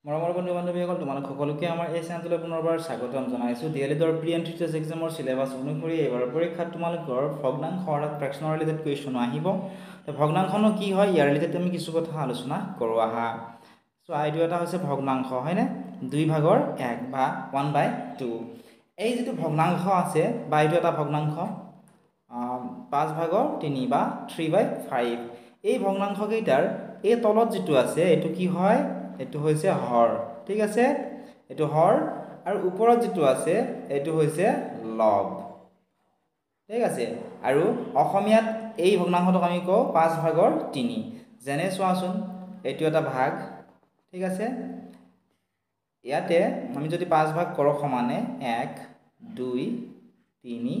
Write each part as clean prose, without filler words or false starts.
মৰমৰ বন্ধু বান্ধৱীসকল তোমালোক সকলোকে আমাৰ এই চেনেলটোলৈ পুনৰবাৰ স্বাগতম জনাইছোঁ। ডিএলএডৰ প্ৰি এণ্ড টিচাৰ্ছ এক্সামৰ চিলেবাছ অনুসৰি এইবাৰ পৰীক্ষাত তোমালোকৰ ভগ্নাংশ অৰ্থাৎ ফ্ৰেকশ্যনৰ ৰিলেটেড কুৱেশ্যনো আহিব। ভগ্নাংশনো কি হয় ইয়াৰ ৰিলেটেড আমি কিছু কথা আলোচনা কৰোঁ আহা। চ' এইটো এটা হৈছে ভগ্নাংশ হয়নে, 2/1 বা 1/2। এই যিটো ভগ্নাংশ আছে বা এইটো এটা ভগ্নাংশ 5/3 বা 3/5। এই ভগ্নাংশকেইটাৰ এই তলত যিটো আছে এইটো কি হয়, এইটো হৈছে হৰ। ঠিক আছে, এইটো হৰ আৰু ওপৰত যিটো আছে এইটো হৈছে লব। ঠিক আছে, আৰু অসমীয়াত এই ভগ্নাংশটোক আমি কওঁ 5/3। যেনে চোৱাচোন এইটো এটা ভাগ। ঠিক আছে, ইয়াতে আমি যদি 5 ভাগ কৰোঁ সমানে 1 2 3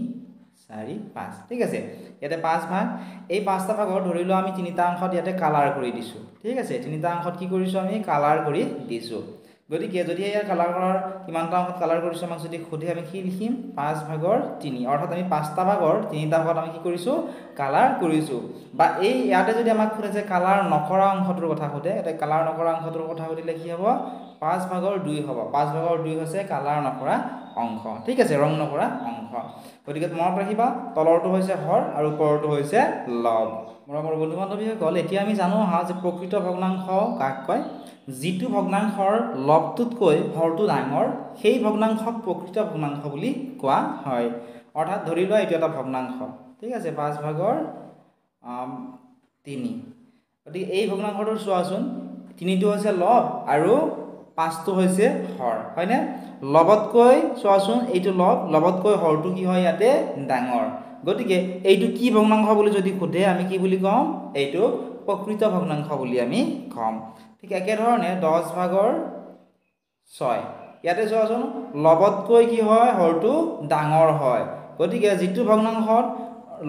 4 5। ঠিক আছে, ইয়াতে 5 ভাগ, এই 5টা ভাগৰ ধৰি লোৱা আমি 3টা অংশত ইয়াতে কালাৰ কৰি দিছোঁ। ঠিক আছে, 3টা অংশত কি কৰিছোঁ আমি কালাৰ কৰি দিছোঁ। গতিকে যদি ইয়াৰ কালাৰ কৰাৰ কিমানটা অংশত কালাৰ কৰিছোঁ আমাক যদি সোধে আমি কি লিখিম 5/3, অৰ্থাৎ আমি 5টা ভাগৰ 3টা ভাগত আমি কি কৰিছোঁ কালাৰ কৰিছোঁ। বা এই ইয়াতে যদি আমাক সোধে যে কালাৰ নকৰা অংশটোৰ কথা সোধে, এতিয়া কালাৰ নকৰা অংশটোৰ কথা সুধিলে কি হ'ব 5/2 হ'ব। 5/2 হৈছে কালাৰ নকৰা অংশ। ঠিক আছে, ৰং নকৰা অংশ। গতিকে মনত ৰাখিবা তলৰটো হৈছে হৰ আৰু ওপৰটো হৈছে লব। মৰমৰ বন্ধু বান্ধৱীসকল এতিয়া আমি জানো আহা যে প্ৰকৃত ভগ্নাংশ কাক কয়। যিটো ভগ্নাংশৰ লবটোতকৈ হৰটো ডাঙৰ সেই ভগ্নাংশক প্ৰকৃত ভগ্নাংশ বুলি কোৱা হয়। অৰ্থাৎ ধৰি লোৱা এইটো এটা ভগ্নাংশ। ঠিক আছে, 5/3। গতিকে এই ভগ্নাংশটো চোৱাচোন 3টো হৈছে লব আৰু 5টো হৈছে হৰ হয়নে। লবতকৈ চোৱাচোন এইটো লব, লবতকৈ হৰটো কি হয় ইয়াতে ডাঙৰ। গতিকে এইটো কি ভগ্নাংশ বুলি যদি সোধে আমি কি বুলি ক'ম, এইটো প্ৰকৃত ভগ্নাংশ বুলি আমি ক'ম। ঠিক একেধৰণে 10/6। ইয়াতে চোৱাচোন লবতকৈ কি হয় হৰটো ডাঙৰ হয়। গতিকে যিটো ভগ্নাংশত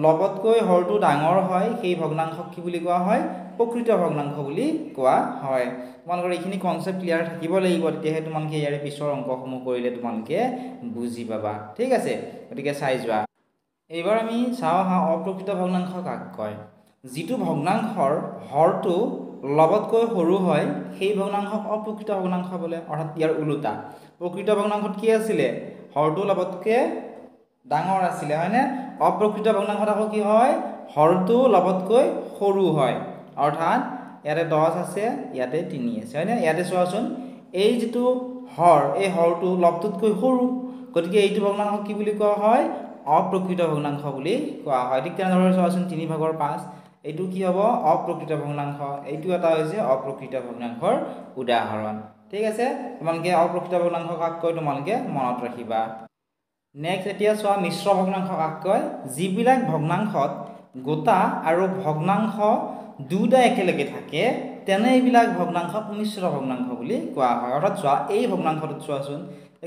লবতকৈ হৰটো ডাঙৰ হয় সেই ভগ্নাংশক কি বুলি কোৱা হয় প্ৰকৃত ভগ্নাংশ বুলি কোৱা হয়। তোমালোকৰ এইখিনি কনচেপ্ট ক্লিয়াৰ থাকিব লাগিব, তেতিয়াহে তোমালোকে ইয়াৰে পিছৰ অংকসমূহ কৰিলে তোমালোকে বুজি পাবা। ঠিক আছে, গতিকে চাই যোৱা। এইবাৰ আমি চাওঁ আহা অপ্ৰকৃত ভগ্নাংশ কাক কয়। যিটো ভগ্নাংশৰ হৰটো লবতকৈ সৰু হয় সেই ভগ্নাংশক অপ্ৰকৃত ভগ্নাংশ বোলে। অৰ্থাৎ ইয়াৰ ওলোটা, প্ৰকৃত ভগ্নাংশত কি আছিলে হৰটো লবতকৈ ডাঙৰ আছিলে হয়নে। অপ্ৰকৃত ভগ্নাংশত আকৌ কি হয় হৰটো লবতকৈ সৰু হয়। অৰ্থাৎ ইয়াতে 10 আছে ইয়াতে 3 আছে হয়নে। ইয়াতে চোৱাচোন এই যিটো হৰ এই হৰটো লবটোতকৈ সৰু, গতিকে এইটো ভগ্নাংশ কি বুলি কোৱা হয় অপ্ৰকৃত ভগ্নাংশ বুলি কোৱা হয়। ঠিক তেনেদৰে চোৱাচোন 3/5 এইটো কি হ'ব অপ্ৰকৃত ভগ্নাংশ। এইটো এটা হৈছে অপ্ৰকৃত ভগ্নাংশৰ উদাহৰণ। ঠিক আছে, তোমালোকে অপ্ৰকৃত ভগ্নাংশ কাক কয় তোমালোকে মনত ৰাখিবা। নেক্সট এতিয়া চোৱা মিশ্ৰ ভগ্নাংশ কাক কয়। যিবিলাক ভগ্নাংশত গোটা আৰু ভগ্নাংশ দুয়োটা একেলগে থাকে তেনে এইবিলাক ভগ্নাংশক মিশ্ৰ ভগ্নাংশ বুলি কোৱা হয়। অৰ্থাৎ চোৱা এই ভগ্নাংশটোত চোৱাচোন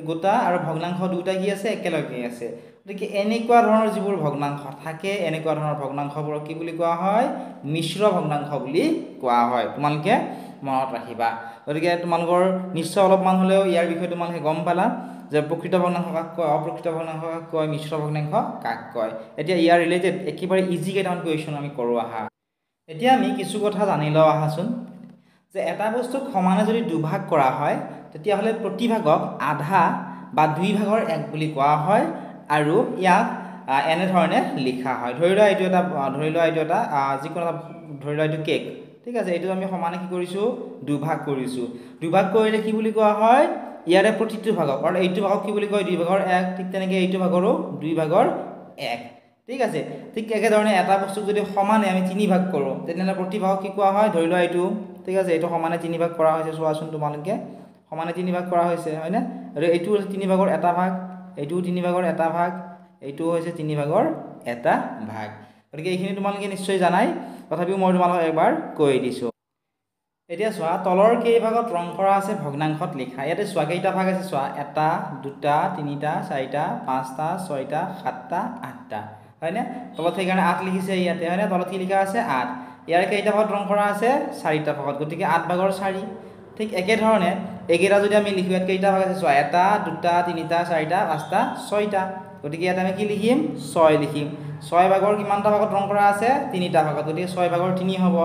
গোটা আৰু ভগ্নাংশ দুয়োটা কি আছে একেলগে আছে। গতিকে এনেকুৱা ধৰণৰ যিবোৰ ভগ্নাংশ থাকে এনেকুৱা ধৰণৰ ভগ্নাংশবোৰক কি বুলি কোৱা হয় মিশ্ৰ ভগ্নাংশ বুলি কোৱা হয়। তোমালোকে মনত ৰাখিবা। গতিকে তোমালোকৰ নিশ্চয় অলপমান হ'লেও ইয়াৰ বিষয়ে তোমালোকে গম পালা যে প্ৰকৃত ভগ্নাংশ কাক কয়, অপ্ৰকৃত ভগ্নাংশ কাক কয়, মিশ্ৰ ভগ্নাংশ কাক কয়। এতিয়া ইয়াৰ ৰিলেটেড একেবাৰে ইজি কেইটামান কুৱেশ্যন আমি কৰোঁ আহা। এতিয়া আমি কিছু কথা জানি লওঁ আহাচোন যে এটা বস্তুক সমানে যদি দুভাগ কৰা হয় তেতিয়াহ'লে প্ৰতিভাগক আধা বা 2/1 বুলি কোৱা হয় আৰু ইয়াক এনেধৰণে লিখা হয়। ধৰি লোৱা এইটো এটা যিকোনো এটা ধৰি লোৱা এইটো কেক। ঠিক আছে, এইটো আমি সমানে কি কৰিছোঁ দুভাগ কৰিছোঁ। দুভাগ কৰিলে কি বুলি কোৱা হয় ইয়াৰে প্ৰতিটো ভাগক, আৰু এইটো ভাগক কি বুলি কয় 2/1। ঠিক তেনেকৈ এইটো ভাগৰো 2/1। ঠিক আছে, ঠিক একেধৰণে এটা বস্তুক যদি সমানে আমি 3 ভাগ কৰোঁ তেনেহ'লে প্ৰতি ভাগক কি কোৱা হয় ধৰি লোৱা এইটো। ঠিক আছে, এইটো সমানে 3 ভাগ কৰা হৈছে চোৱাচোন তোমালোকে সমানে 3 ভাগ কৰা হৈছে হয়নে। আৰু এইটো হৈছে 3/1 ভাগ, এইটোও 3/1 ভাগ, এইটোও হৈছে 3/1 ভাগ। গতিকে এইখিনি তোমালোকে নিশ্চয় জানাই, তথাপিও মই তোমালোকক এবাৰ কৈ দিছোঁ। এতিয়া চোৱা তলৰ কেইভাগত ৰং কৰা আছে ভগ্নাংশত লিখা। ইয়াতে চোৱা কেইটা ভাগ আছে চোৱা 1 2 3 4 5 6 7 8 হয়নে। তলত সেইকাৰণে 8 লিখিছে ইয়াতে হয়নে, তলত কি লিখা আছে 8। ইয়াৰ কেইটা ভাগত ৰং কৰা আছে 4টা ভাগত, গতিকে 8/4। ঠিক একেধৰণে এইকেইটা যদি আমি লিখোঁ ইয়াত কেইটা ভাগ আছে চোৱা 1 2 3 4 5 6টা, গতিকে ইয়াত আমি কি লিখিম 6 লিখিম। 6 ভাগৰ কিমানটা ভাগত ৰং কৰা আছে 3টা ভাগত, গতিকে 6/3 হ'ব।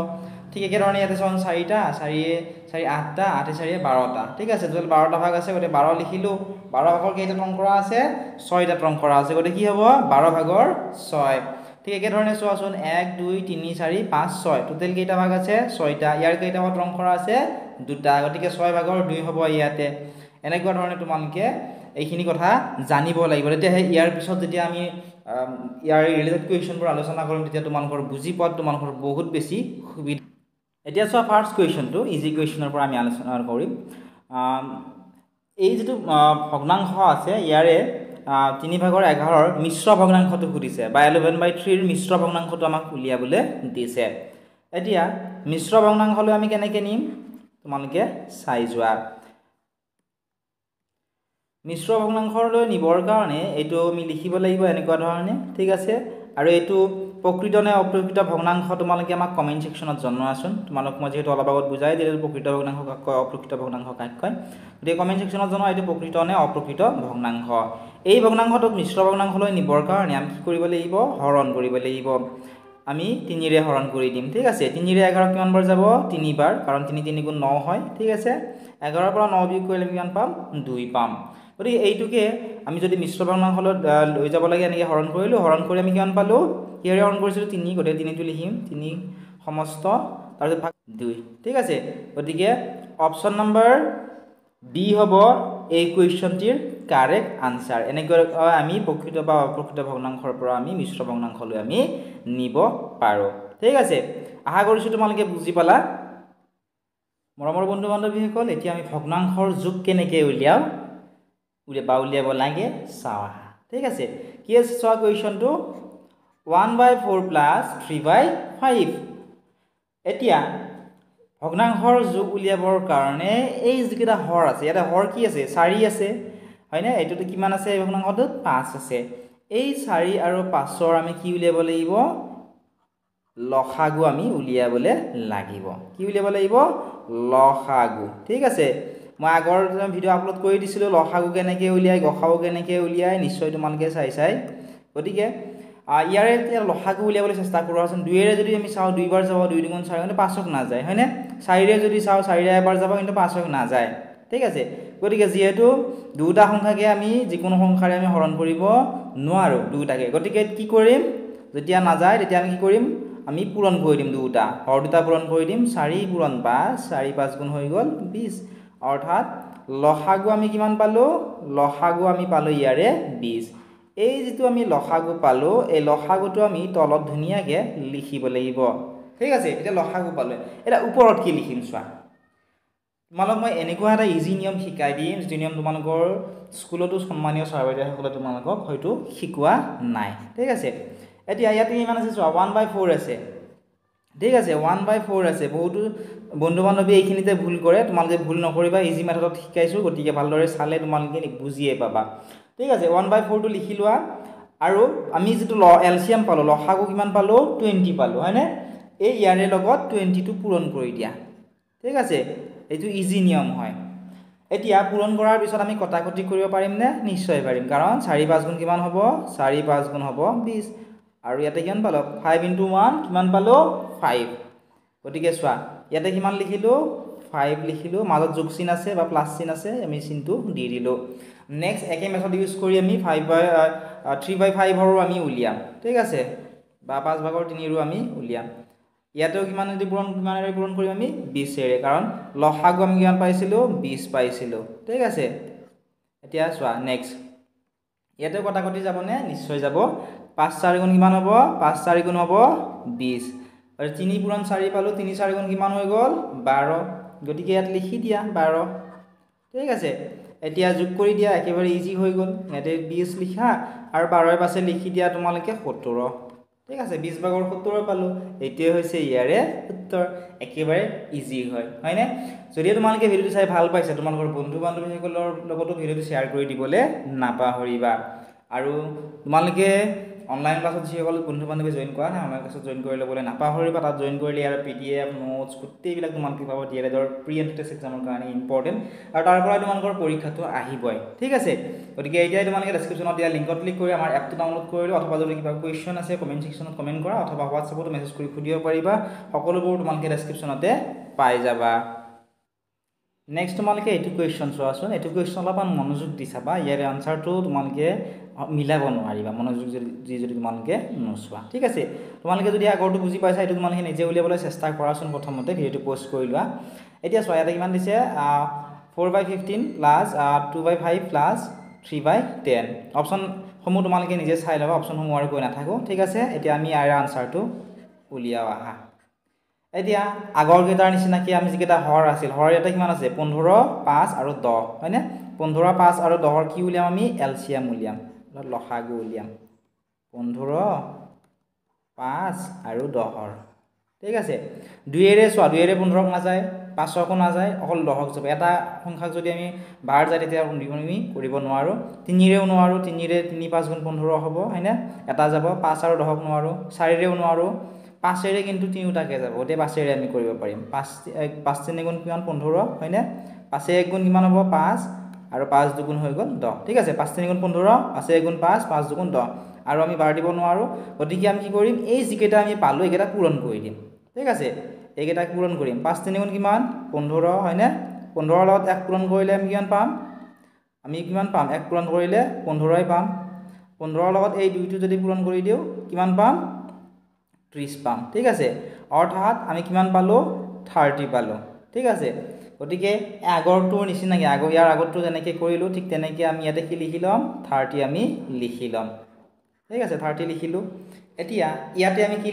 ঠিক একেধৰণে ইয়াতে চাওঁ 4টা 4 8টা 8 4 12টা ঠিক আছে টোটাল 12টা ভাগ আছে গতিকে 12 লিখিলোঁ 12 ভাগৰ কেইটা ৰং কৰা আছে 6টা ৰং কৰা আছে গতিকে কি হ'ব 12 ভাগৰ 6 ঠিক একেধৰণে চোৱাচোন 1 2 3 4 5 6 টোটাল কেইটা ভাগ আছে 6টা ইয়াৰ কেইটা ৰং কৰা আছে 2টা গতিকে 6 ভাগৰ 2 হ'ব ইয়াতে এনেকুৱা ধৰণে তোমালোকে এইখিনি কথা জানিব লাগিব তেতিয়া ইয়াৰ পিছত যেতিয়া আমি ইয়াৰ ৰিলেটেড কুৱেশ্যনবোৰ আলোচনা কৰিম তেতিয়া তোমালোকৰ বুজি পোৱাত তোমালোকৰ বহুত বেছি সুবিধা এতিয়া চোৱা ফাৰ্ষ্ট কুৱেশ্যনটো ইজি কুৱেশ্যনৰ পৰা আমি আলোচনা কৰিম এই যেটো ভগ্নাংশ আছে ইয়াৰে 3 ভাগৰ 11ৰ মিশ্ৰ ভগ্নাংশটো সুধিছে বা 11/3 ৰ মিশ্ৰ ভগ্নাংশটো আমাক উলিয়াবলৈ দিছে এতিয়া মিশ্ৰ ভগ্নাংশলৈ আমি কেনেকৈ নিম তোমালোকে চাই যোৱা মিশ্ৰ ভগ্নাংশলৈ নিবৰ কাৰণে এইটো আমি লিখিব লাগিব এনেকুৱা ধৰণে ঠিক আছে আৰু এইটো প্ৰকৃত নে অপ্ৰকৃত ভগ্নাংশ তোমালোকে আমাক কমেন্ট সেকশনত জনাৱাচোন তোমালোক মই যেটো অলপ আগত বুজাই দিলে প্ৰকৃত ভগ্নাংশ কাক কয় অপ্ৰকৃত ভগ্নাংশ কাক কয় গতিকে কমেন্ট সেকশনত জনোৱা এইটো প্ৰকৃত নে অপ্ৰকৃত ভগ্নাংশ এই ভগ্নাংশটোক মিশ্ৰ ভগ্নাংশলৈ নিবৰ কাৰণে আমি কি কৰিব লাগিব হৰণ কৰিব লাগিব আমি 3 ৰে হৰণ কৰি দিম ঠিক আছে 3 ৰে 11 কিমান বাৰ যাব 3 বাৰ কাৰণ 3 3 গুণ 9 হয় ঠিক আছে 11 ৰ পৰা 9 বিয়োগ কৰিলে কিমান পাম 2 পাম গতিকে এইটোকে আমি যদি মিশ্ৰ ভগ্নাংশলৈ লৈ যাব লাগে এনেকৈ হৰণ কৰিলো হৰণ কৰি আমি কিমান পালো ইয়াৰে হৰণ কৰিছিলো 3 গতিকে 3 টো লিখিম 3 সমস্ত তাৰপিছত ভাগ 2 ঠিক আছে গতিকে অপচন নম্বৰ বি হ'ব এই কুৱেশ্যনটিৰ কাৰেক্ট আনসাৰ এনেকৈ আমি প্ৰকৃত বা অপ্ৰকৃত ভগ্নাংশৰ পৰা আমি মিশ্ৰ ভগ্নাংশলৈ আমি নিব পাৰো ঠিক আছে আশা কৰিছো তোমালোকে বুজি পালা মৰমৰ বন্ধু বান্ধৱীসকল এতিয়া আমি ভগ্নাংশৰ যোগ কেনেকৈ উলিয়াব লাগে চাও ঠিক আছে কি আছে চোৱা কুৱেশ্যনটো 1/4 প্লাস 3/5 এতিয়া ভগ্নাংশৰ যোগ উলিয়াবৰ কাৰণে এই যিকেইটা হৰ আছে ইয়াতে হৰ কি আছে 4 আছে হয়নে এইটোতে কিমান আছে এই ভগ্নাংশটোত 5 আছে এই 4 আৰু 5 ৰ আমি কি উলিয়াব লাগিব লসাগু আমি উলিয়াবলে লাগিব কি উলিয়াব লাগিব লসাগু ঠিক আছে মই আগৰ ভিডিও আপলোড কৰি দিছিলো লসাগু কেনেকৈ উলিয়াই গসাগু কেনেকৈ উলিয়াই নিশ্চয় তোমালোকে চাই গতিকে ইয়াৰে লসাগু উলিয়াবলৈ চেষ্টা কৰাচোন 2 ৰে যদি আমি চাও 2 বাৰ যাব 2 গুণ 4 কিন্তু 5ক না যায় হয়নে 4 ৰে যদি চাও 4 ৰে এবাৰ যাব কিন্তু 5ক না যায় ঠিক আছে গতিকে যেহেতু দুটা সংখ্যাকে আমি যিকোনো সংখ্যাৰে আমি হৰণ কৰিব নোৱাৰো দুটাকে গতিকে কি কৰিম যেতিয়া না যায় তেতিয়া আমি কি কৰিম আমি পূৰণ কৰি দিম দুটা হৰ দুটা পূৰণ কৰি দিম 4 পূৰণ 5 4 5 গুণ হৈ গল 20 অৰ্থাৎ লসাগু আমি কিমান পালো লসাগু আমি পালো ইয়াৰে 20 এই যেটো আমি লসাগু পালো এই লসাগুটো আমি তলত ধুনিয়াকে লিখিব লাগিব ঠিক আছে এটা লসাগু পালো এটা ওপৰত কি লিখিম চোৱা তোমালোক মই এনেকুৱা এটা ইজি নিয়ম শিকাই দিম যে নিয়ম তোমালোকৰ স্কুলতো সন্মানীয় ছাৰ-বাইদেউসকলে তোমালোকক হয়তো শিকোৱা নাই ঠিক আছে এতিয়া ইয়াতে কিমান আছে চোৱা 1/4 আছে ঠিক আছে 1/4 আছে বহুত বন্ধু বান্ধৱী এইখিনিতে ভুল কৰে তোমালোকে ভুল নকৰিবা ইজি মেথডত শিকাইছো গতিকে ভালদৰে চালে তোমালোকে বুজিয়ে পাবা ঠিক আছে 1/4 টো লিখি লোৱা আৰু আমি যেটো এলসিয়াম পালো লসাগু কিমান পালো 20 পালো হয়নে এই ইয়াৰে লগত 20 টো পূৰণ কৰি দিয়া ঠিক আছে এইটো ইজি নিয়ম হয় এতিয়া পূৰণ কৰাৰ পিছত আমি কটাকটি কৰিব পাৰিম নে নিশ্চয় পাৰিম কাৰণ 4 5 গুণ কিমান হ'ব 4 5 গুণ হ'ব 20 আৰু ইয়াতে কিমান পালো 5 * 1 কিমান পালো 5 গতিকে চোৱা ইয়াতে কিমান লিখিলো 5 লিখিলো মাজত যোগ চিন আছে বা প্লাস চিন আছে আমি চিনটো দি দিলো নেক্সট একে মেথড ইউজ কৰি আমি 3/5 হৰো আমি উলিয়াম ঠিক আছে বা 5 ভাগৰ 3 ৰো আমি উলিয়াম ইয়াতেও কিমান যদি কিমানৰে পূৰণ কৰিম আমি 20 এৰে কাৰণ লসাগু আমি কিমান পাইছিলো 20 পাইছিলো ঠিক আছে এতিয়া চোৱা নেক্সট ইয়াতে কটাকটি যাব নে নিশ্চয় যাব 5 4 গুণ কিমান হ'ব 5 4 গুণ হ'ব 20 আৰু 3 পূৰণ 4 পালো 3 4 গুণ কিমান হৈ গল 12 গতিকে ইয়াত লিখি দিয়া 12 ঠিক আছে এতিয়া যোগ কৰি দিয়া একেবাৰে ইজি হৈ গল ইয়াতে 20 লিখা আৰু 12 পাছে লিখি দিয়া তোমালোকে 17 ঠিক আছে 20 ভাগৰ 17 পালো এইটোৱে হৈছে ইয়াৰে উত্তৰ একেবাৰে ইজি হয় না যদি তোমালোকে ভিডিওটো চাই ভাল পাইছে তোমালোকৰ বন্ধু বান্ধৱীসকলৰ লগতো ভিডিওটো শেয়াৰ কৰি দিবলে নাপাহৰিবা আৰু তোমালোকে অনলাইন ক্লাছত যিসকল বন্ধু বান্ধৱী জইন কৰা নাই অনলাইন ক্লাছত জইন কৰি ল'বলৈ নাপাহৰিবা তাত জইন কৰিলে ইয়াৰ PDF নোটছ গোটেইবিলাক তোমালোকে পাব DLEDৰ প্ৰি এণ্ড টেষ্ট এক্সামৰ কাৰণে ইম্পৰ্টেণ্ট আৰু তাৰ পৰা তোমালোকৰ পৰীক্ষাটো আহিবই ঠিক আছে গতিকে এতিয়াই তোমালোকে ডেছক্ৰিপশ্যনত দিয়া লিংকত ক্লিক কৰি আমাৰ এপটো ডাউনলোড কৰি লোৱা অথবা যদি কিবা কুৱেশ্যন আছে কমেণ্ট ছেকশ্যনত কমেণ্ট কৰা অথবা হোৱাটছএপতো মেছেজ কৰি সুধিব পাৰিবা সকলোবোৰ তোমালোকে ডেছক্ৰিপশ্যনতে পাই যাবা নেক্সট তোমালোকে এইটো কুৱেশ্যন চোৱাচোন এইটো কুৱেশ্যন অলপমান মনোযোগ দি চাবা ইয়াৰ আনসাৰটো তোমালোকে মিলাব নোৱাৰিবা মনোযোগ যদি তোমালোকে নোচোৱা ঠিক আছে তোমালোকে যদি আগৰটো বুজি পাইছা এইটো তোমালোকে নিজে উলিয়াবলৈ চেষ্টা কৰাচোন প্ৰথমতে ভিডিঅ'টো পোষ্ট কৰি লোৱা এতিয়া চোৱা ইয়াতে কিমান দিছে 4/15 প্লাছ 2/5 প্লাছ 3/10 অপশ্যনসমূহ তোমালোকে নিজে চাই ল'বা অপশ্যনসমূহ আৰু কৈ নাথাকো ঠিক আছে এতিয়া আমি ইয়াৰ আনসাৰটো উলিয়াও আহা এতিয়া আগৰ কেইটাৰ নিচিনা কি আমি যিকেইটা হৰ আছিল হৰ ইয়াতে কিমান আছে 15 5 আৰু 10 হয়নে 15 5 আৰু 10 ৰ কি উলিয়াম আমি এলচিএম উলিয়াম লসাগু উলিয়াম 15 5 আৰু 10 ঠিক আছে 2 এৰে চোৱা 2 এৰে 15 ক নাযায় 5 কো নাযায় অকল 10 ক যাব এটা সংখ্যাক যদি আমি বাৰ যায় তেতিয়া আমি কৰিব নোৱাৰো 3 এৰেও নোৱাৰো 3 এৰে 3 5 গুণ 15 হ'ব হয়নে এটা যাব 5 আৰু 10 ক নোৱাৰো 4 এৰেও নোৱাৰো 5 এৰে কিন্তু তিনিটাকে যাব ওতে 5 এৰে আমি কৰিব পাৰিম 5 3 গুণ কিমান 15 হয়নে 5 1 গুণ কিমান হ'ব 5 আৰু 5 দুগুণ হৈ গ'ল 10 ঠিক আছে 5 3 গুণ 15 5 1 গুণ 5 5 দুগুণ 10 আৰু আমি বাৰ দিব নোৱাৰো গতিকে আমি কি কৰিম এই যিকেইটা আমি পালো এইকেইটা পূৰণ কৰি দিম ঠিক আছে এইকেইটা পূৰণ কৰিম 5 3 গুণ কিমান 15 হয়নে 15 ৰ লগত 1 পূৰণ কৰিলে আমি কিমান পাম 1 পূৰণ কৰিলে 15ই পাম 15 ৰ লগত এই দুইটো যদি পূৰণ কৰি দিও কিমান পাম 30 পাম ঠিক আছে অৰ্থাৎ আমি কিমান পালো 30 পালো ঠিক আছে গতিকে আগৰটোৰ নিচিনাকৈ ইয়াৰ আগৰটো যেনেকৈ কৰিলো ঠিক তেনেকৈ আমি ইয়াতে কি লিখি লম 30 আমি লিখি লম ঠিক আছে 30 লিখিলো এতিয়া ইয়াতে আমি কি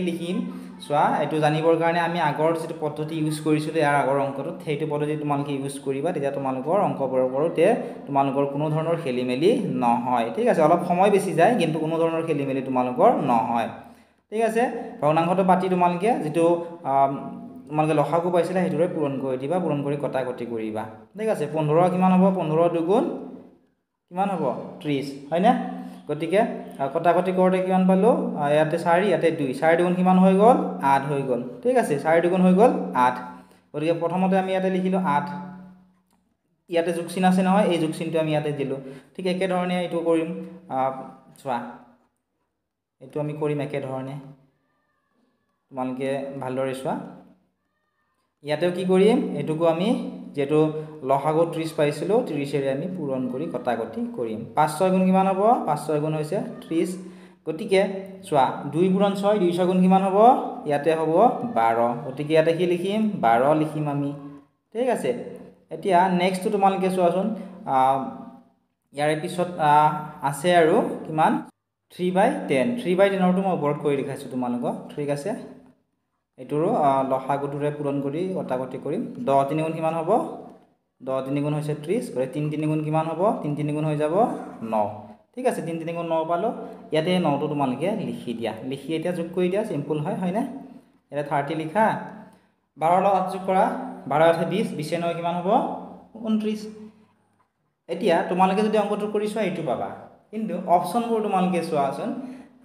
লিখিম চোৱা এটো জানিবৰ কাৰণে আমি আগৰ যেটো পদ্ধতি ইউজ কৰিছিলো ইয়াৰ আগৰ অংকটো সেইটো পদ্ধতি তোমালোকে ইউজ কৰিবা তেতিয়া তোমালোকৰ অংকবোৰ কৰোতে তোমালোকৰ কোনো ধৰণৰ খেলিমেলি নহয় ঠিক আছে অলপ সময় বেছি যায় কিন্তু কোনো ধৰণৰ খেলিমেলি তোমালোকৰ নহয় ঠিক আছে ভগ্নাংশটো পাতি তোমালোকে যেটো তোমালোকে লসাগু পাইছিলা হেতুৰে পূৰণ কৰি দিবা পূৰণ কৰি কটাকটি কৰিবা ঠিক আছে 15 কিমান হ'ব 15 দুগুণ কিমান হ'ব 30 হয়নে গতিকে কটাকটি কৰোতে কিমান পালো ইয়াতে 4 ইয়াতে 2 4 দুগুণ কিমান হৈ গ'ল 8 হৈ গ'ল ঠিক আছে 4 দুগুণ হৈ গ'ল 8 গতিকে প্ৰথমতে আমি ইয়াতে লিখিলো 8 ইয়াতে যোগচিন আছে নহয় এই যোগচিনটো আমি ইয়াতে দিলো ঠিক একে ধৰণে এটো কৰিম চোৱা এটো আমি কৰিম একে ধৰণে তোমালোকে ভালদৰে চোৱা ইয়াতেও কি কৰিম এটুকু আমি যেটো লসাগু 30 পাইছিলো 30 এৰে আমি পূৰণ কৰি কটাকটি কৰিম 5 6 গুণ কিমান হ'ব 5 6 গুণ হৈছে 30 গতিকে চোৱা 2 পূৰণ 6 2 6 গুণ কিমান হ'ব ইয়াতে হ'ব 12 গতিকে ইয়াতে কি লিখিম 12 লিখিম আমি ঠিক আছে এতিয়া নেক্সট তোমালোকে চোৱাচোন ইয়াৰ পিছত আছে আৰু কিমান 3/10 3/10 ৰটো মই ওপৰত কৰি দেখাইছো তোমালোকক ঠিক আছে এটোৰো লসাগুটোৰে পূৰণ কৰি কটাকটি কৰিম 10 3 গুণ কিমান হ'ব 10 3 গুণ হৈছে 30 গৰে 3 3 গুণ কিমান হ'ব 3 3 গুণ হৈ যাব 9 ঠিক আছে 3 3 গুণ 9 পালো ইয়াতে 9 টো তোমালোকে লিখি দিয়া লিখি এতিয়া যোগ কৰি দিয়া সিম্পল হয় না এটা 30 লিখা 12 লগত যোগ কৰা 12 আছে 20 20 9 কিমান হ'ব 29 এতিয়া তোমালোকে যদি অংকটো কৰি চোৱা এইটো পাবা কিন্তু অপচনবোৰ তোমালোকে চোৱাচোন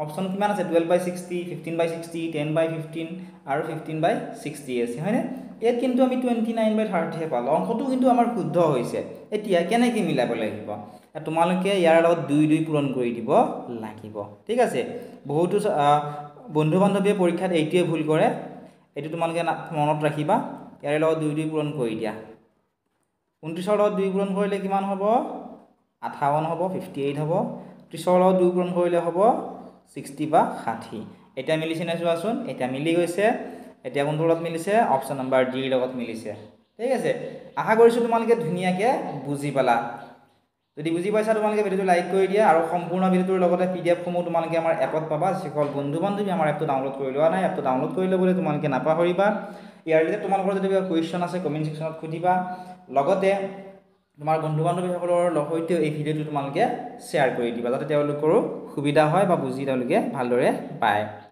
অপচন কিমান আছে 12/60 15/60 10/15 আৰু 15/60 আছে হয়নে ইয়াত কিন্তু আমি 29/30 হে পালো অংকটো কিন্তু আমাৰ শুদ্ধ হৈছে এতিয়া কেনেকৈ মিলাব লাগিব তোমালোকে ইয়াৰ লগত 2 2 পূৰণ কৰি দিব লাগিব ঠিক আছে বহুতো বন্ধু বান্ধৱীয়ে পৰীক্ষাত এইটোৱে ভুল কৰে এটো তোমালোকে মনত ৰাখিবা ইয়াৰ লগত 2 2 পূৰণ কৰি দিয়া 29 ৰ লগত 2 পূৰণ কৰিলে কিমান হ'ব 58 হ'ব 58 হ'ব 30 ৰ লগত 2 পূৰণ কৰিলে হ'ব 60 বা 60 এটা মিলিছে না চোৱাচোন এটা মিলি গৈছে এতিয়া কোনটোৰ লগত মিলিছে অপচন নম্বৰ ডি লগত মিলিছে ঠিক আছে আশা কৰিছো তোমালোকে ধুনিয়াকে বুজি পালা যদি বুজি পাইছা তোমালোকে ভিডিওটো লাইক কৰি দিয়া আৰু সম্পূৰ্ণ ভিডিওটোৰ লগতে পিডিএফ সমূহ তোমালোকে আমাৰ এপত পাবা সকল বন্ধু বান্ধৱী আমাৰ এপটো ডাউনলোড কৰি লোৱা নাই এপটো ডাউনলোড কৰি ল'বলৈ তোমালোকে নাপাহৰিবা ইয়াৰ যদি তোমালোকৰ যদি কিবা কোৱেশ্চন আছে কমেন্ট সেকশনত খুদিবা লগতে তোমাৰ বন্ধু বান্ধৱীসকলৰ লগতে এই ভিডিওটো তোমালোকে শেয়াৰ কৰি দিবা যাতে তেওঁলোকৰ সুবিধা হয় বা বুজি তেওঁলোকে ভালদৰে পায়